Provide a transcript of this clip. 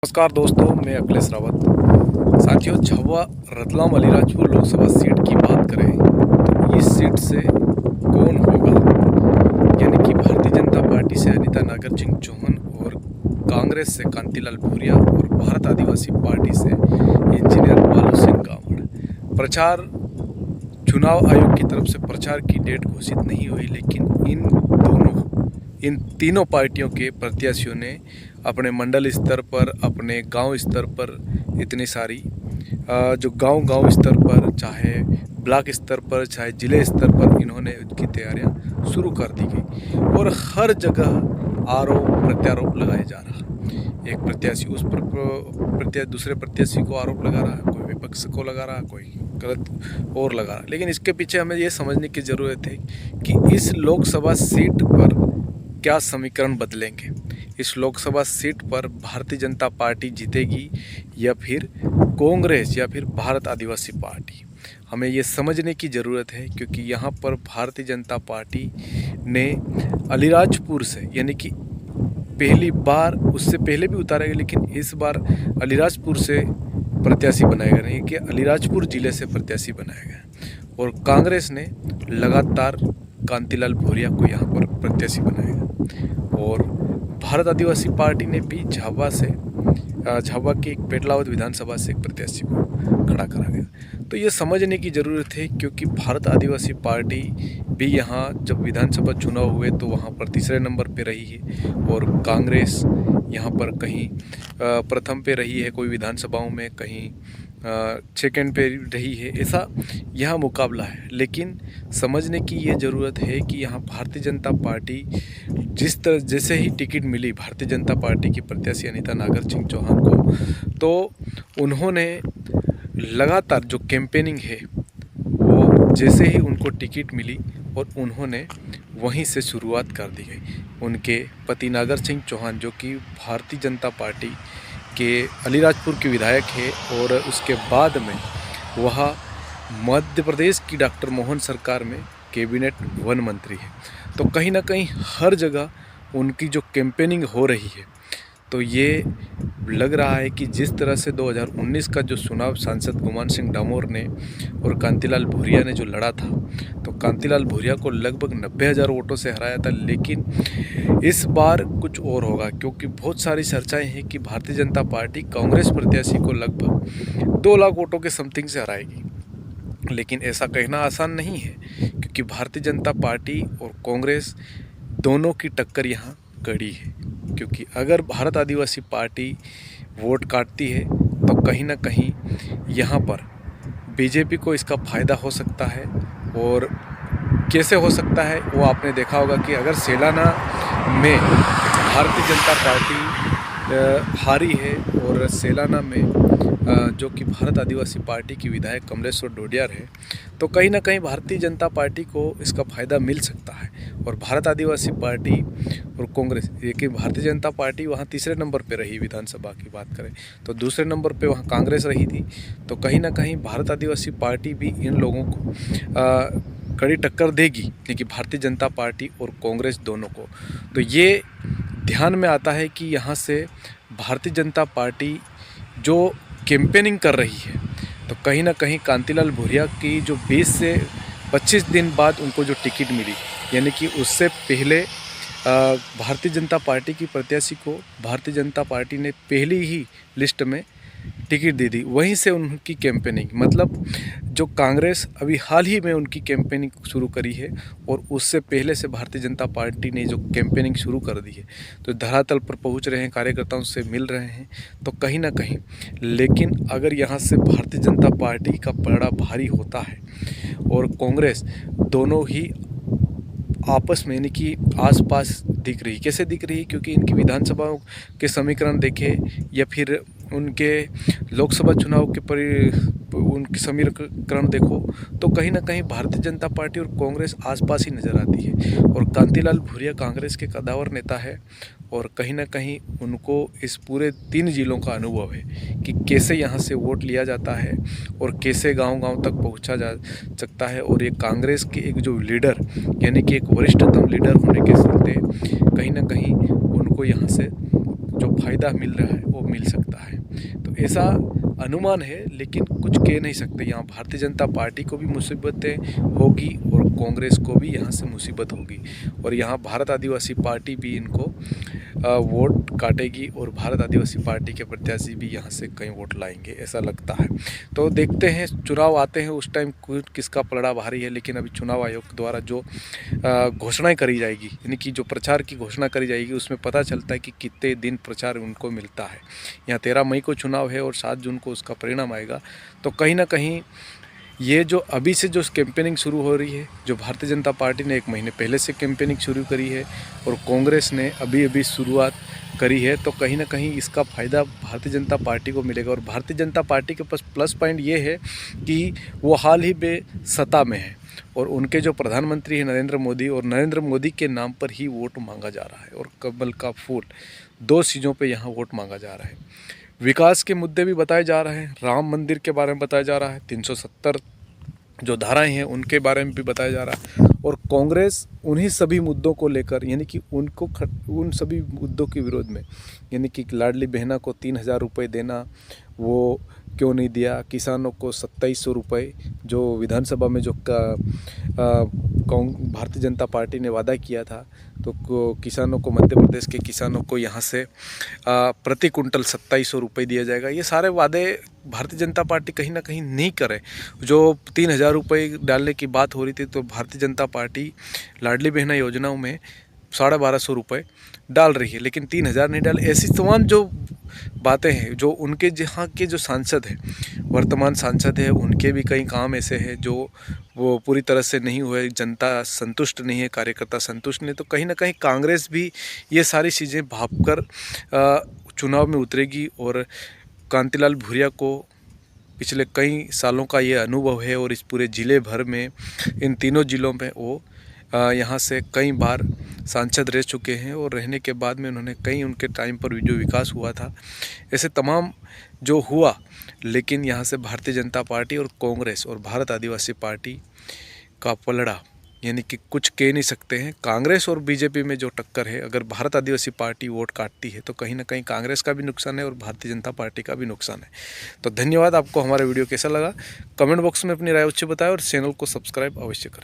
नमस्कार दोस्तों, मैं अखिलेश रावत। साथियों, झाबुआ रतलाम अलीराजपुर लोकसभा सीट की बात करें तो इस सीट से कौन होगा, यानी कि भारतीय जनता पार्टी से अनीता नागर सिंह चौहान और कांग्रेस से कांतिलाल भूरिया और भारत आदिवासी पार्टी से इंजीनियर बालू सिंह कामड़। प्रचार चुनाव आयोग की तरफ से प्रचार की डेट घोषित नहीं हुई, लेकिन इन तीनों पार्टियों के प्रत्याशियों ने अपने मंडल स्तर पर, अपने गांव स्तर पर इतनी सारी जो गांव स्तर पर, चाहे ब्लॉक स्तर पर, चाहे जिले स्तर पर, इन्होंने उनकी तैयारियां शुरू कर दी गई और हर जगह आरोप प्रत्यारोप लगाए जा रहा। एक प्रत्याशी उस पर दूसरे प्रत्याशी को आरोप लगा रहा है, कोई विपक्ष को लगा रहा है, कोई गलत और लगा रहा है। लेकिन इसके पीछे हमें ये समझने की ज़रूरत है कि इस लोकसभा सीट पर क्या समीकरण बदलेंगे। इस लोकसभा सीट पर भारतीय जनता पार्टी जीतेगी या फिर कांग्रेस या फिर भारत आदिवासी पार्टी, हमें ये समझने की ज़रूरत है। क्योंकि यहाँ पर भारतीय जनता पार्टी ने अलीराजपुर से, यानी कि पहली बार, उससे पहले भी उतारा गया लेकिन इस बार अलीराजपुर से प्रत्याशी बनाया गया, नहीं कि अलीराजपुर जिले से प्रत्याशी बनाया गया। और कांग्रेस ने लगातार कांतिलाल भूरिया को यहाँ पर प्रत्याशी बनाया और भारत आदिवासी पार्टी ने भी झाबुआ के एक पेटलावद विधानसभा से एक प्रत्याशी को खड़ा करा गया। तो ये समझने की ज़रूरत है, क्योंकि भारत आदिवासी पार्टी भी यहाँ जब विधानसभा चुनाव हुए तो वहाँ पर तीसरे नंबर पे रही है और कांग्रेस यहाँ पर कहीं प्रथम पे रही है, कोई विधानसभाओं में कहीं सेकेंड पे रही है। ऐसा यहाँ मुकाबला है। लेकिन समझने की ये ज़रूरत है कि यहाँ भारतीय जनता पार्टी जैसे ही टिकट मिली भारतीय जनता पार्टी की प्रत्याशी अनीता नागर सिंह चौहान को, तो उन्होंने लगातार जो कैंपेनिंग है वो जैसे ही उनको टिकट मिली और उन्होंने वहीं से शुरुआत कर दी गई। उनके पति नागर सिंह चौहान, जो कि भारतीय जनता पार्टी के अलीराजपुर के विधायक है और उसके बाद में वह मध्य प्रदेश की डॉक्टर मोहन सरकार में कैबिनेट वन मंत्री है। तो कहीं ना कहीं हर जगह उनकी जो कैंपेनिंग हो रही है, तो ये लग रहा है कि जिस तरह से 2019 का जो चुनाव सांसद गुमान सिंह डामोर ने और कांतिलाल भूरिया ने जो लड़ा था, तो कांतिलाल भूरिया को लगभग 90,000 वोटों से हराया था। लेकिन इस बार कुछ और होगा, क्योंकि बहुत सारी चर्चाएं हैं कि भारतीय जनता पार्टी कांग्रेस प्रत्याशी को लगभग 2 लाख वोटों के समथिंग से हराएगी। लेकिन ऐसा कहना आसान नहीं है, क्योंकि भारतीय जनता पार्टी और कांग्रेस दोनों की टक्कर यहाँ कड़ी है। क्योंकि अगर भारत आदिवासी पार्टी वोट काटती है तो कहीं ना कहीं यहाँ पर बीजेपी को इसका फ़ायदा हो सकता है। और कैसे हो सकता है वो आपने देखा होगा कि अगर सेलाना में भारतीय जनता पार्टी हारी है और सेलाना में जो कि भारत आदिवासी पार्टी की विधायक कमलेश्वर डोडियार है, तो कहीं ना कहीं भारतीय जनता पार्टी को इसका फ़ायदा मिल सकता है। और भारत आदिवासी पार्टी और कांग्रेस, लेकिन भारतीय जनता पार्टी वहाँ तीसरे नंबर पे रही। विधानसभा की बात करें तो दूसरे नंबर पे वहाँ कांग्रेस रही थी। तो कहीं ना कहीं भारत आदिवासी पार्टी भी इन लोगों को कड़ी टक्कर देगी, लेकिन भारतीय जनता पार्टी और कांग्रेस दोनों को। तो ये ध्यान में आता है कि यहाँ से भारतीय जनता पार्टी जो कैंपेनिंग कर रही है, तो कहीं ना कहीं कांतिलाल भूरिया की जो 20 से 25 दिन बाद उनको जो टिकट मिली, यानी कि उससे पहले भारतीय जनता पार्टी की प्रत्याशी को भारतीय जनता पार्टी ने पहली ही लिस्ट में टिकट दे दी, वहीं से उनकी कैंपेनिंग, मतलब जो कांग्रेस अभी हाल ही में उनकी कैंपेनिंग शुरू करी है और उससे पहले से भारतीय जनता पार्टी ने जो कैंपेनिंग शुरू कर दी है, तो धरातल पर पहुंच रहे हैं, कार्यकर्ताओं से मिल रहे हैं, तो कहीं ना कहीं। लेकिन अगर यहाँ से भारतीय जनता पार्टी का पलड़ा भारी होता है और कांग्रेस, दोनों ही आपस में, यानी कि आसपास दिख रही। कैसे दिख रही? क्योंकि इनकी विधानसभाओं के समीकरण देखें या फिर उनके लोकसभा चुनाव के उनके समीकरण देखो, तो कहीं ना कहीं भारतीय जनता पार्टी और कांग्रेस आसपास ही नज़र आती है। और कांतिलाल भूरिया कांग्रेस के कद्दावर नेता है और कहीं ना कहीं उनको इस पूरे 3 जिलों का अनुभव है कि कैसे यहाँ से वोट लिया जाता है और कैसे गांव-गांव तक पहुँचा जा सकता है। और ये कांग्रेस के एक जो लीडर, यानी कि एक वरिष्ठतम लीडर होने के चलते कहीं ना कहीं उनको यहाँ से जो फ़ायदा मिल रहा है वो मिल सकता है। तो ऐसा अनुमान है, लेकिन कुछ कह नहीं सकते। यहाँ भारतीय जनता पार्टी को भी मुसीबतें होगी और कांग्रेस को भी यहाँ से मुसीबत होगी, और यहाँ भारत आदिवासी पार्टी भी इनको वोट काटेगी, और भारत आदिवासी पार्टी के प्रत्याशी भी यहाँ से कई वोट लाएंगे, ऐसा लगता है। तो देखते हैं, चुनाव आते हैं उस टाइम किसका पलड़ा भारी है। लेकिन अभी चुनाव आयोग द्वारा जो घोषणाएं करी जाएगी, यानी कि जो प्रचार की घोषणा करी जाएगी, उसमें पता चलता है कि कितने दिन प्रचार उनको मिलता है। यहाँ 13 मई को चुनाव है और 7 जून को उसका परिणाम आएगा। तो कहीं ना कहीं ये जो अभी से जो कैंपेनिंग शुरू हो रही है, जो भारतीय जनता पार्टी ने 1 महीने पहले से कैंपेनिंग शुरू करी है और कांग्रेस ने अभी अभी शुरुआत करी है, तो कहीं ना कहीं इसका फ़ायदा भारतीय जनता पार्टी को मिलेगा। और भारतीय जनता पार्टी के पास प्लस पॉइंट ये है कि वो हाल ही में सत्ता में है, और उनके जो प्रधानमंत्री हैं नरेंद्र मोदी, और नरेंद्र मोदी के नाम पर ही वोट मांगा जा रहा है, और कमल का फूल 2 चीज़ों पे यहाँ वोट मांगा जा रहा है। विकास के मुद्दे भी बताए जा रहे हैं, राम मंदिर के बारे में बताया जा रहा है, 370 जो धाराएं हैं उनके बारे में भी बताया जा रहा है। और कांग्रेस उन्हीं सभी मुद्दों को लेकर, यानी कि उन सभी मुद्दों के विरोध में, यानी कि लाडली बहना को 3,000 रुपये देना, वो क्यों नहीं दिया, किसानों को 2700 रुपये जो विधानसभा में जो भारतीय जनता पार्टी ने वादा किया था, तो किसानों को, मध्य प्रदेश के किसानों को यहाँ से प्रति कुंटल 2700 रुपये दिया जाएगा। ये सारे वादे भारतीय जनता पार्टी कहीं ना कहीं नहीं करे। जो 3,000 रुपये डालने की बात हो रही थी, तो भारतीय जनता पार्टी लाडली बहना योजनाओं में 1250 रुपये डाल रही है, लेकिन 3,000 नहीं डाल। ऐसी तमाम जो बातें हैं, जो उनके जहाँ के जो सांसद हैं, वर्तमान सांसद हैं, उनके भी कई काम ऐसे हैं जो वो पूरी तरह से नहीं हुए, जनता संतुष्ट नहीं है, कार्यकर्ता संतुष्ट नहीं। तो कहीं ना कहीं कांग्रेस भी ये सारी चीज़ें भांपकर चुनाव में उतरेगी, और कांतिलाल भूरिया को पिछले कई सालों का ये अनुभव है, और इस पूरे ज़िले भर में, इन तीनों ज़िलों में वो यहाँ से कई बार सांसद रह चुके हैं, और रहने के बाद में उन्होंने कई, उनके टाइम पर जो विकास हुआ था, ऐसे तमाम जो हुआ। लेकिन यहाँ से भारतीय जनता पार्टी और कांग्रेस और भारत आदिवासी पार्टी का पलड़ा, यानी कि कुछ कह नहीं सकते हैं। कांग्रेस और बीजेपी में जो टक्कर है, अगर भारत आदिवासी पार्टी वोट काटती है, तो कहीं ना कहीं कांग्रेस का भी नुकसान है और भारतीय जनता पार्टी का भी नुकसान है। तो धन्यवाद। आपको हमारा वीडियो कैसा लगा कमेंट बॉक्स में अपनी राय अवश्य बताएं, और चैनल को सब्सक्राइब अवश्य करें।